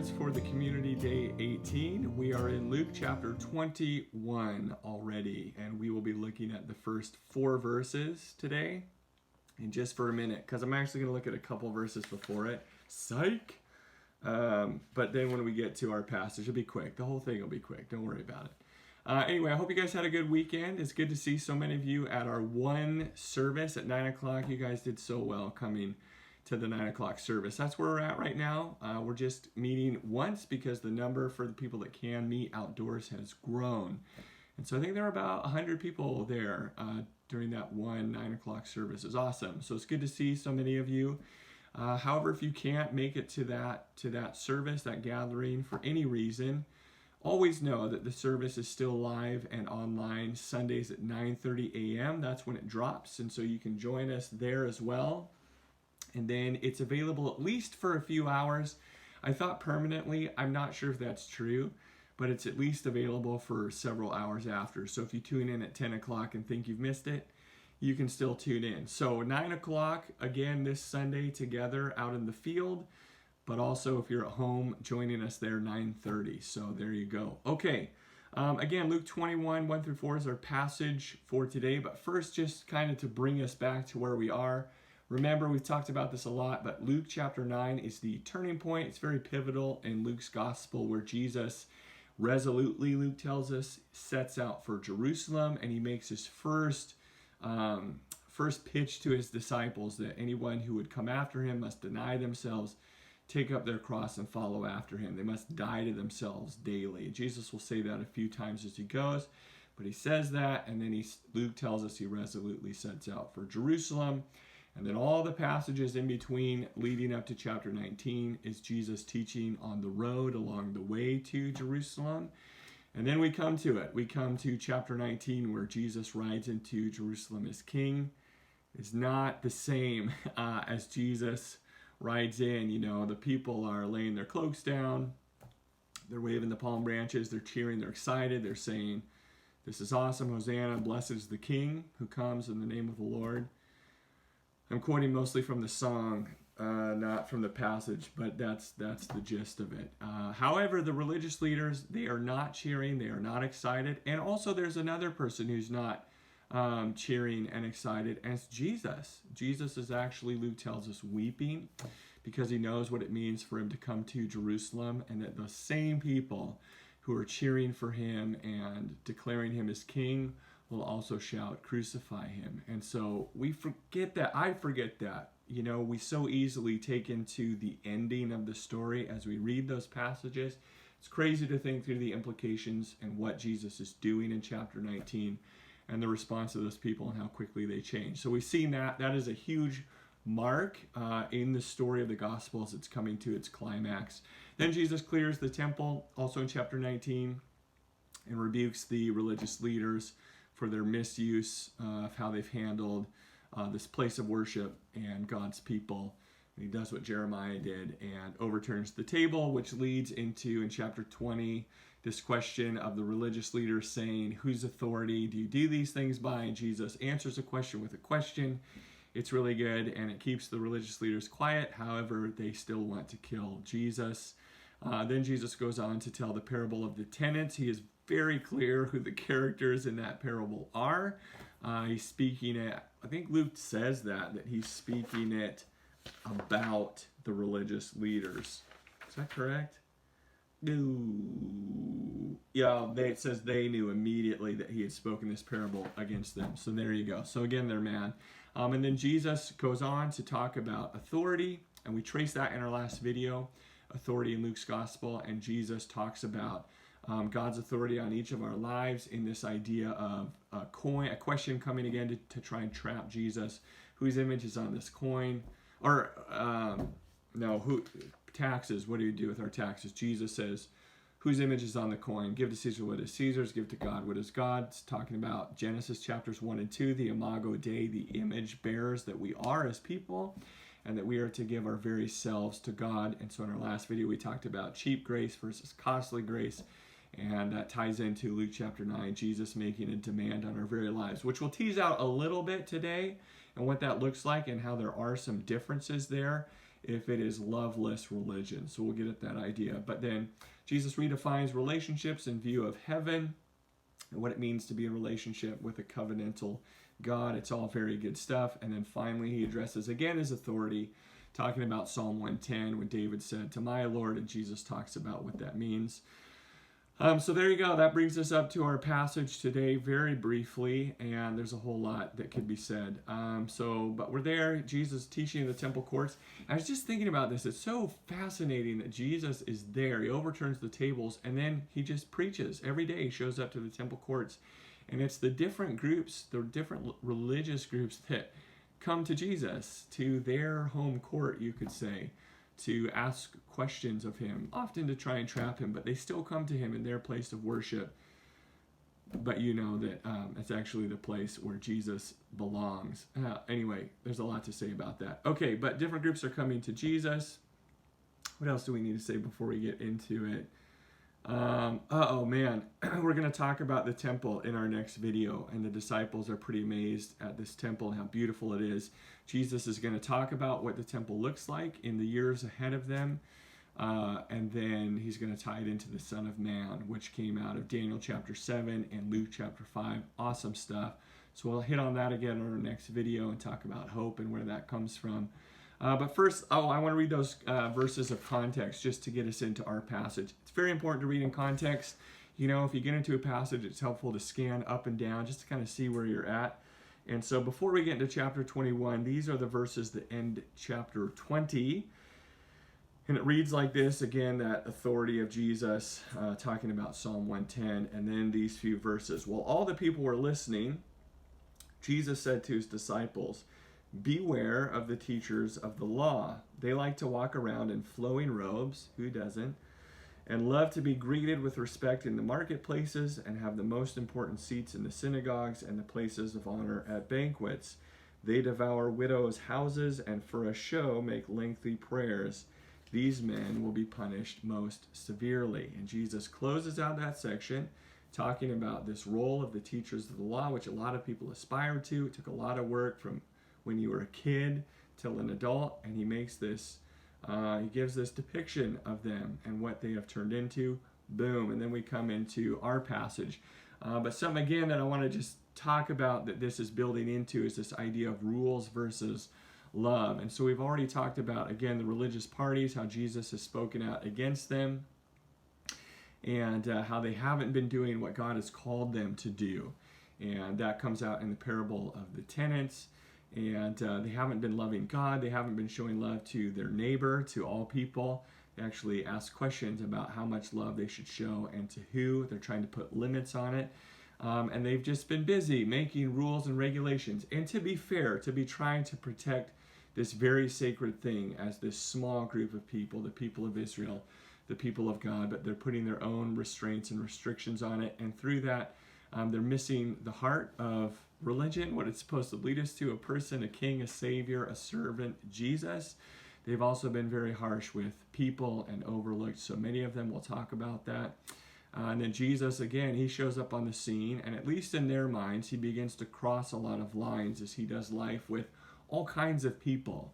Words for the Community Day 18. We are in Luke chapter 21 already, and we will be looking at the first 4 verses today. And just for a minute, because I'm actually going to look at a couple verses before it. Psych! But then when we get to our passage, it'll be quick. The whole thing will be quick. Don't worry about it. Anyway, I hope you guys had a good weekend. It's good to see so many of you at our one service at 9 o'clock. You guys did so well coming to the 9 o'clock service. That's where we're at right now. We're just meeting once because the number for the people that can meet outdoors has grown. And so I think there are about 100 people there during that one 9 o'clock service. It's awesome. So it's good to see so many of you. However, if you can't make it to that service, that gathering for any reason, always know that the service is still live and online Sundays at 9:30 a.m. That's when it drops. And so you can join us there as well. And then it's available at least for a few hours. I thought permanently. I'm not sure if that's true, but it's at least available for several hours after. So if you tune in at 10 o'clock and think you've missed it, you can still tune in. So 9 o'clock, again, this Sunday together out in the field, but also if you're at home, joining us there 9:30. So there you go. Okay, again, Luke 21, 1 through 4 is our passage for today. But first, just kind of to bring us back to where we are. Remember, we've talked about this a lot, but Luke chapter 9 is the turning point. It's very pivotal in Luke's gospel where Jesus resolutely, Luke tells us, sets out for Jerusalem, and he makes his first pitch to his disciples that anyone who would come after him must deny themselves, take up their cross, and follow after him. They must die to themselves daily. Jesus will say that a few times as he goes, but he says that, and then Luke tells us he resolutely sets out for Jerusalem. And then all the passages in between leading up to chapter 19 is Jesus teaching on the road along the way to Jerusalem. And then we come to it. We come to chapter 19 where Jesus rides into Jerusalem as king. It's not the same as Jesus rides in. You know, the people are laying their cloaks down. They're waving the palm branches. They're cheering. They're excited. They're saying, "This is awesome. Hosanna. Blessed is the king who comes in the name of the Lord." I'm quoting mostly from the song, not from the passage, but that's the gist of it. However, the religious leaders, they are not cheering, they are not excited, and also there's another person who's not cheering and excited, and it's Jesus. Jesus is actually, Luke tells us, weeping because he knows what it means for him to come to Jerusalem, and that the same people who are cheering for him and declaring him as king will also shout, "Crucify him." And so we forget that. I forget that. You know, we so easily take into the ending of the story as we read those passages. It's crazy to think through the implications and what Jesus is doing in chapter 19 and the response of those people and how quickly they change. So we've seen that. That is a huge mark in the story of the gospel as it's coming to its climax. Then Jesus clears the temple, also in chapter 19, and rebukes the religious leaders for their misuse of how they've handled this place of worship and God's people. And he does what Jeremiah did and overturns the table, which leads into, in chapter 20, this question of the religious leaders saying, "Whose authority do you do these things by?" And Jesus answers a question with a question. It's really good, and it keeps the religious leaders quiet. However, they still want to kill Jesus. Then Jesus goes on to tell the parable of the tenants. He is very clear who the characters in that parable are. He's speaking it, I think Luke says that he's speaking it about the religious leaders. Is that correct? No. Yeah, it says they knew immediately that he had spoken this parable against them. So there you go. So again, they're mad. And then Jesus goes on to talk about authority, and we trace that in our last video, authority in Luke's gospel, and Jesus talks about God's authority on each of our lives in this idea of a question coming again to try and trap Jesus. Whose image is on this coin? Or, taxes, what do you do with our taxes? Jesus says, whose image is on the coin? Give to Caesar what is Caesar's, give to God what is God's. Talking about Genesis chapters 1 and 2, the imago Dei, the image bearers that we are as people, and that we are to give our very selves to God. And so in our last video, we talked about cheap grace versus costly grace. And that ties into Luke chapter 9, Jesus making a demand on our very lives, which we'll tease out a little bit today and what that looks like and how there are some differences there if it is loveless religion. So we'll get at that idea. But then Jesus redefines relationships in view of heaven and what it means to be in relationship with a covenantal God. It's all very good stuff. And then finally, he addresses again his authority, talking about Psalm 110 when David said, "To my Lord," and Jesus talks about what that means. So there you go. That brings us up to our passage today very briefly, and there's a whole lot that could be said. But we're there, Jesus teaching in the temple courts. I was just thinking about this. It's so fascinating that Jesus is there. He overturns the tables, and then he just preaches. Every day he shows up to the temple courts. And it's the different groups, the different religious groups that come to Jesus, to their home court, you could say, to ask questions of him, often to try and trap him, but they still come to him in their place of worship. But you know that it's actually the place where Jesus belongs. Anyway, there's a lot to say about that. Okay, but different groups are coming to Jesus. What else do we need to say before we get into it? We're going to talk about the temple in our next video, and the disciples are pretty amazed at this temple and how beautiful it is. Jesus is going to talk about what the temple looks like in the years ahead of them, and then he's going to tie it into the Son of Man, which came out of Daniel chapter 7 and Luke chapter 5. Awesome stuff. So we'll hit on that again in our next video and talk about hope and where that comes from. But first, I want to read those verses of context just to get us into our passage. It's very important to read in context. You know, if you get into a passage, it's helpful to scan up and down just to kind of see where you're at. And so before we get into chapter 21, these are the verses that end chapter 20. And it reads like this, again, that authority of Jesus, talking about Psalm 110, and then these few verses. While all the people were listening, Jesus said to his disciples, "Beware of the teachers of the law. They like to walk around in flowing robes," who doesn't, "and love to be greeted with respect in the marketplaces and have the most important seats in the synagogues and the places of honor at banquets. They devour widows' houses and for a show make lengthy prayers. These men will be punished most severely." And Jesus closes out that section talking about this role of the teachers of the law, which a lot of people aspire to. It took a lot of work from when you were a kid till an adult, and he makes this, he gives this depiction of them and what they have turned into. Boom, and then we come into our passage. But something again that I want to just talk about that this is building into is this idea of rules versus love. And so we've already talked about, again, the religious parties, how Jesus has spoken out against them, and how they haven't been doing what God has called them to do. And that comes out in the parable of the tenants. And they haven't been loving God. They haven't been showing love to their neighbor, to all people. They actually ask questions about how much love they should show and to who. They're trying to put limits on it. And they've just been busy making rules and regulations. And to be fair, to be trying to protect this very sacred thing as this small group of people, the people of Israel, the people of God, but they're putting their own restraints and restrictions on it. And through that, they're missing the heart of religion, what it's supposed to lead us to, a person, a king, a savior, a servant, Jesus. They've also been very harsh with people and overlooked so many of them. We'll talk about that. And then Jesus, again, he shows up on the scene, and at least in their minds, he begins to cross a lot of lines as he does life with all kinds of people.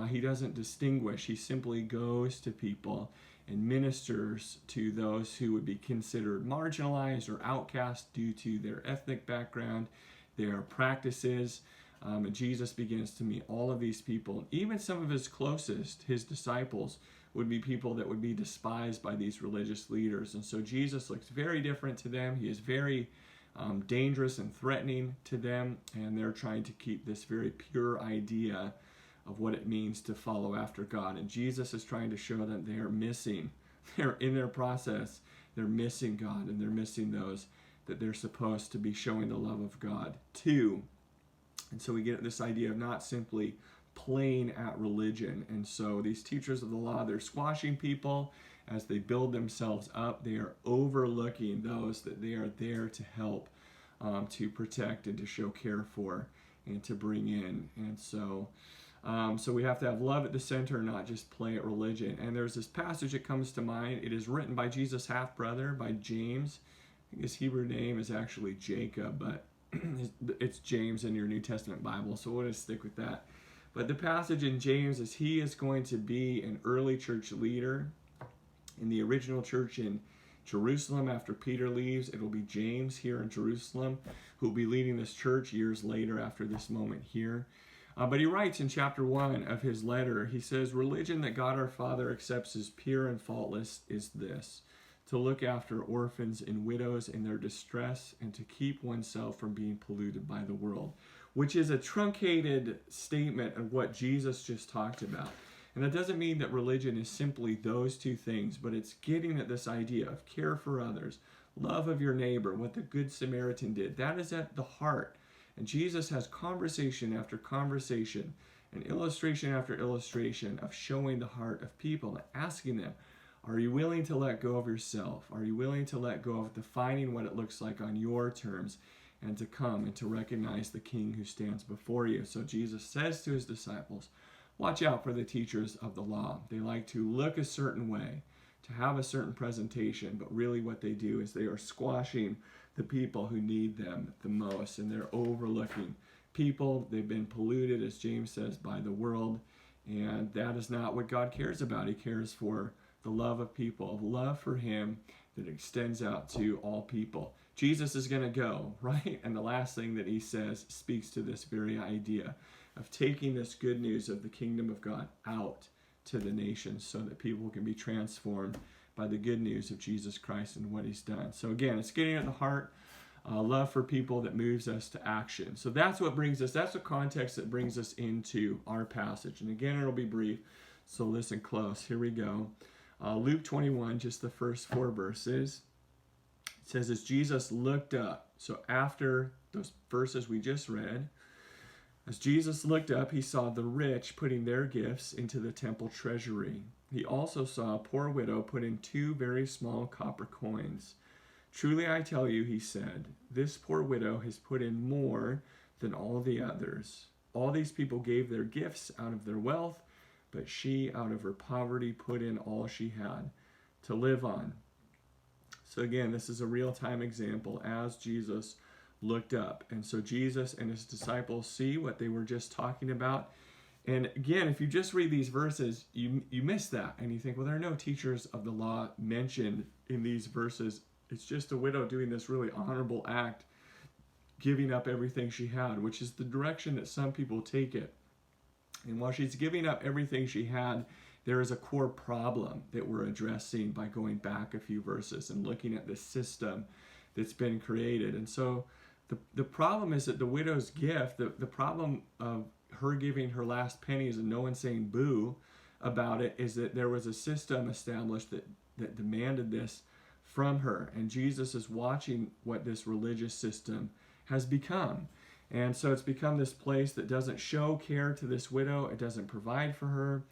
He doesn't distinguish. He simply goes to people and ministers to those who would be considered marginalized or outcast due to their ethnic background, their practices. And Jesus begins to meet all of these people. Even some of his closest, his disciples, would be people that would be despised by these religious leaders. And so Jesus looks very different to them. He is very dangerous and threatening to them. And they're trying to keep this very pure idea of what it means to follow after God. And Jesus is trying to show them they are missing. They're in their process. They're missing God, and they're missing those that they're supposed to be showing the love of God to. And so we get this idea of not simply playing at religion. And so these teachers of the law, they're squashing people as they build themselves up. They are overlooking those that they are there to help, to protect and to show care for and to bring in. And so we have to have love at the center, not just play at religion. And there's this passage that comes to mind. It is written by Jesus' half-brother, by James. I think his Hebrew name is actually Jacob, but it's James in your New Testament Bible, so we'll just stick with that. But the passage in James is he is going to be an early church leader in the original church in Jerusalem. After Peter leaves, it will be James here in Jerusalem who will be leading this church years later after this moment here. But he writes in chapter 1 of his letter, he says, religion that God our Father accepts as pure and faultless is this, to look after orphans and widows in their distress and to keep oneself from being polluted by the world, which is a truncated statement of what Jesus just talked about. And that doesn't mean that religion is simply those two things, but it's getting at this idea of care for others, love of your neighbor, what the Good Samaritan did. That is at the heart. And Jesus has conversation after conversation and illustration after illustration of showing the heart of people and asking them, are you willing to let go of yourself? Are you willing to let go of defining what it looks like on your terms and to come and to recognize the King who stands before you? So Jesus says to his disciples, watch out for the teachers of the law. They like to look a certain way, to have a certain presentation, but really what they do is they are squashing the people who need them the most, and they're overlooking people. They've been polluted, as James says, by the world, and that is not what God cares about. He cares for the love of people, of love for him that extends out to all people. Jesus is going to go, right? And the last thing that he says speaks to this very idea of taking this good news of the kingdom of God out to the nations so that people can be transformed by the good news of Jesus Christ and what he's done. So again, it's getting at the heart, love for people that moves us to action. So that's what brings us, that's the context that brings us into our passage. And again, it'll be brief, so listen close. Here we go. Luke 21, just the first 4 verses. It says, as Jesus looked up, so after those verses we just read, as Jesus looked up, he saw the rich putting their gifts into the temple treasury. He also saw a poor widow put in 2 very small copper coins. Truly I tell you, he said, this poor widow has put in more than all the others. All these people gave their gifts out of their wealth, but she, out of her poverty, put in all she had to live on. So again, this is a real-time example as Jesus looked up. And so Jesus and his disciples see what they were just talking about. And again, if you just read these verses, you miss that. And you think, well, there are no teachers of the law mentioned in these verses. It's just a widow doing this really honorable act, giving up everything she had, which is the direction that some people take it. And while she's giving up everything she had, there is a core problem that we're addressing by going back a few verses and looking at this system that's been created. And so the problem is that the widow's gift, the problem of her giving her last pennies and no one saying boo about it, is that there was a system established that demanded this from her. And Jesus is watching what this religious system has become. And so it's become this place that doesn't show care to this widow. It doesn't provide for her.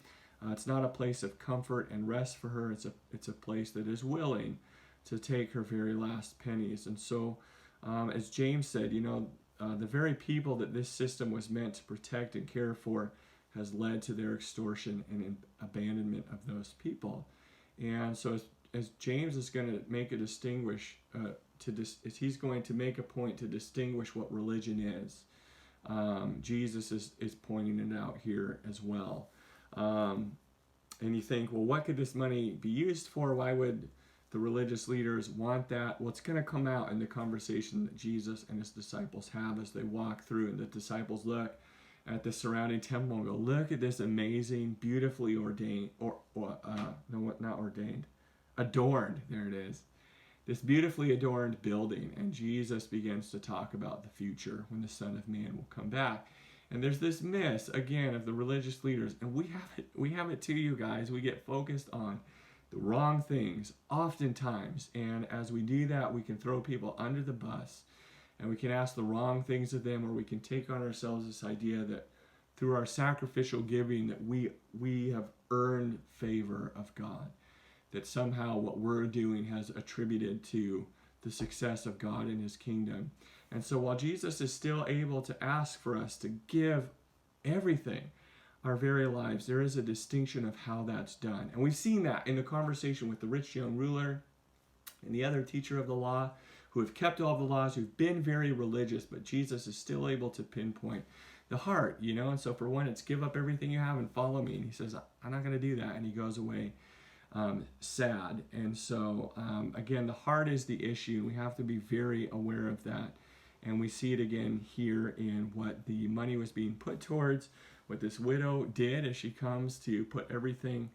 It's not a place of comfort and rest for her. It's a place that is willing to take her very last pennies. And so, as James said, the very people that this system was meant to protect and care for has led to their extortion and abandonment of those people. And so as James is going to make a distinguish, he's going to make a point to distinguish what religion is. Jesus is pointing it out here as well. And you think, well, what could this money be used for? Why would the religious leaders want that? Well, it's going to come out in the conversation that Jesus and his disciples have as they walk through, and the disciples look at the surrounding temple and go, look at this amazing, beautifully ordained, adorned, there it is, this beautifully adorned building. And Jesus begins to talk about the future when the Son of Man will come back. And there's this miss, again, of the religious leaders, and we have it too, you guys. We get focused on the wrong things oftentimes, and as we do that, we can throw people under the bus, and we can ask the wrong things of them, or we can take on ourselves this idea that through our sacrificial giving that we have earned favor of God, that somehow what we're doing has attributed to the success of God in his kingdom. And so while Jesus is still able to ask for us to give everything, our very lives, there is a distinction of how that's done. And we've seen that in the conversation with the rich young ruler and the other teacher of the law, who have kept all the laws, who've been very religious, but Jesus is still able to pinpoint the heart, you know. And so for one, it's give up everything you have and follow me. And he says, I'm not going to do that. And he goes away sad. And so again, the heart is the issue. We have to be very aware of that. And we see it again here in what the money was being put towards, what this widow did as she comes to put everything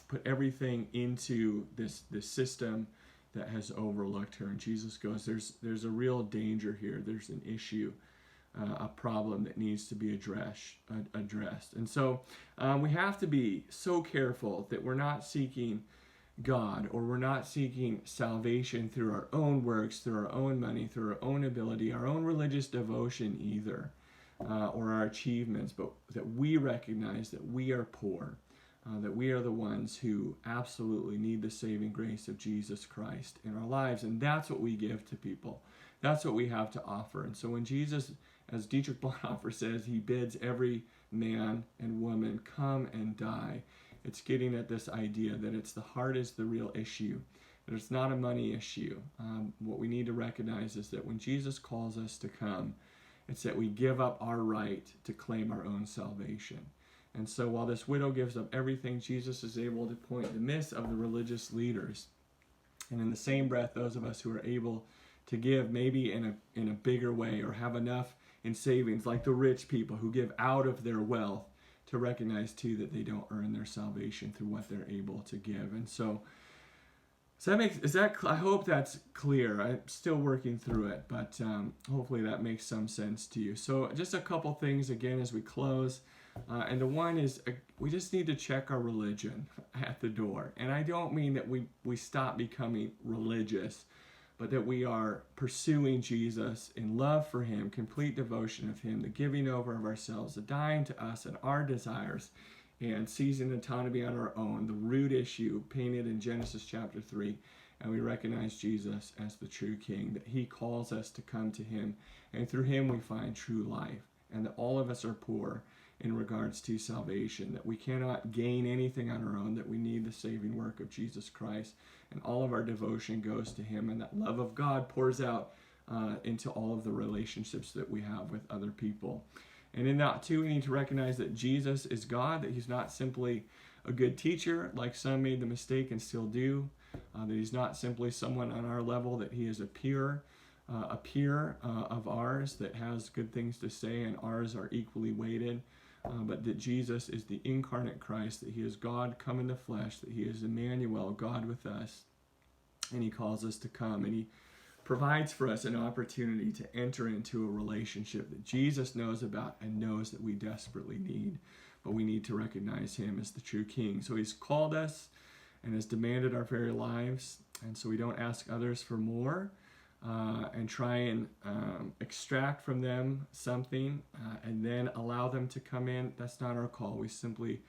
put everything into this system that has overlooked her. And Jesus goes, there's a real danger here. There's an issue, a problem that needs to be addressed. And so we have to be so careful that we're not seeking God, or we're not seeking salvation through our own works, through our own money, through our own ability, our own religious devotion either, or our achievements, but that we recognize that we are poor, that we are the ones who absolutely need the saving grace of Jesus Christ in our lives. And that's what we give to people. That's what we have to offer. And so when Jesus, as Dietrich Bonhoeffer says, he bids every man and woman come and die, it's getting at this idea that it's the heart is the real issue, that it's not a money issue. What we need to recognize is that when Jesus calls us to come, it's that we give up our right to claim our own salvation. And so while this widow gives up everything, Jesus is able to point the miss of the religious leaders. And in the same breath, those of us who are able to give maybe in a bigger way, or have enough in savings, like the rich people who give out of their wealth, to recognize too that they don't earn their salvation through what they're able to give. And so I hope that's clear. I'm still working through it, but hopefully that makes some sense to you. So just a couple things again as we close. And the one is we just need to check our religion at the door. And I don't mean that we stop becoming religious, but that we are pursuing Jesus in love for him, complete devotion of him, the giving over of ourselves, the dying to us and our desires, and seizing autonomy on our own, the root issue painted in Genesis chapter 3. And we recognize Jesus as the true King, that he calls us to come to him, and through him we find true life, and that all of us are poor in regards to salvation, that we cannot gain anything on our own, that we need the saving work of Jesus Christ, and all of our devotion goes to him, and that love of God pours out into all of the relationships that we have with other people. And in that too, we need to recognize that Jesus is God, that he's not simply a good teacher like some made the mistake and still do, that he's not simply someone on our level, that he is a peer of ours that has good things to say, and ours are equally weighted. But that Jesus is the incarnate Christ, that he is God come in the flesh, that he is Emmanuel, God with us, and he calls us to come, and he provides for us an opportunity to enter into a relationship that Jesus knows about and knows that we desperately need, but we need to recognize him as the true King. So he's called us and has demanded our very lives, and so we don't ask others for more, and try and extract from them something and then allow them to come in. That's not our call. We simply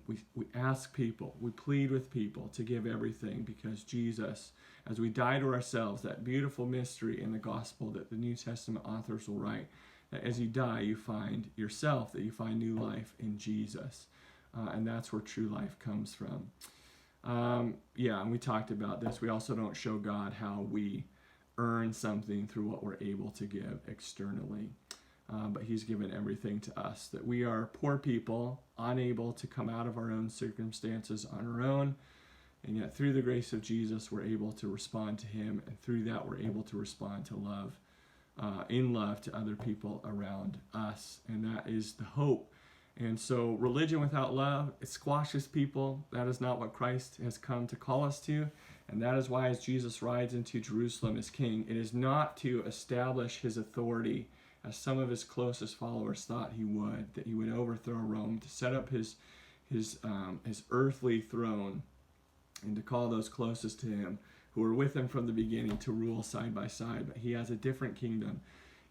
we ask people, we plead with people to give everything, because Jesus, as we die to ourselves, that beautiful mystery in the gospel that the New Testament authors will write, that as you die you find yourself, that you find new life in Jesus, and that's where true life comes from. And we talked about this. We also don't show God how we earn something through what we're able to give externally, but he's given everything to us, that we are poor people, unable to come out of our own circumstances on our own, and yet through the grace of Jesus we're able to respond to him, and through that we're able to respond to love, in love to other people around us, and that is the hope. And so religion without love, it squashes people. That is not what Christ has come to call us to. And that is why as Jesus rides into Jerusalem as king, it is not to establish his authority as some of his closest followers thought he would, that he would overthrow Rome, to set up his earthly throne, and to call those closest to him who were with him from the beginning to rule side by side. But he has a different kingdom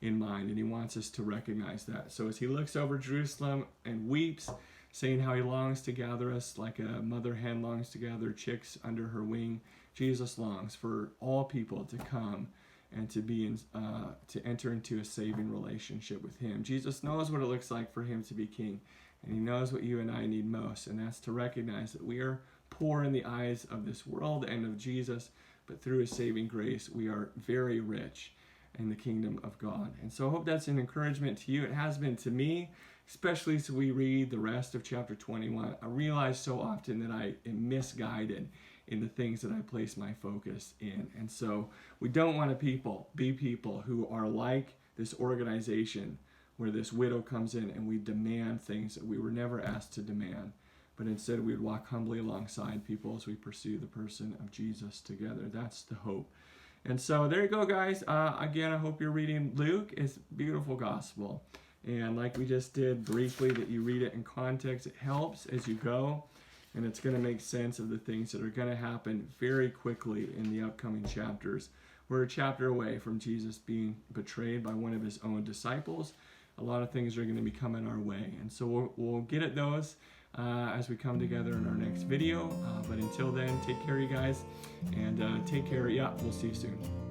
in mind, and he wants us to recognize that. So as he looks over Jerusalem and weeps, saying how he longs to gather us like a mother hen longs to gather chicks under her wing, Jesus longs for all people to come and to enter into a saving relationship with him. Jesus knows what it looks like for him to be king, and he knows what you and I need most, and that's to recognize that we are poor in the eyes of this world and of Jesus, but through his saving grace we are very rich. in the kingdom of God. And so I hope that's an encouragement to you. It has been to me, especially as we read the rest of chapter 21. I realize so often that I am misguided in the things that I place my focus in. And so we don't want to be people who are like this organization where this widow comes in and we demand things that we were never asked to demand. But instead we would walk humbly alongside people as we pursue the person of Jesus together. That's the hope. And so there you go, guys. Again, I hope you're reading Luke. It's a beautiful gospel. And like we just did briefly, that you read it in context. It helps as you go. And it's going to make sense of the things that are going to happen very quickly in the upcoming chapters. We're a chapter away from Jesus being betrayed by one of his own disciples. A lot of things are going to be coming our way. And so we'll get at those as we come together in our next video. But until then, take care, you guys. And take care. Yeah, we'll see you soon.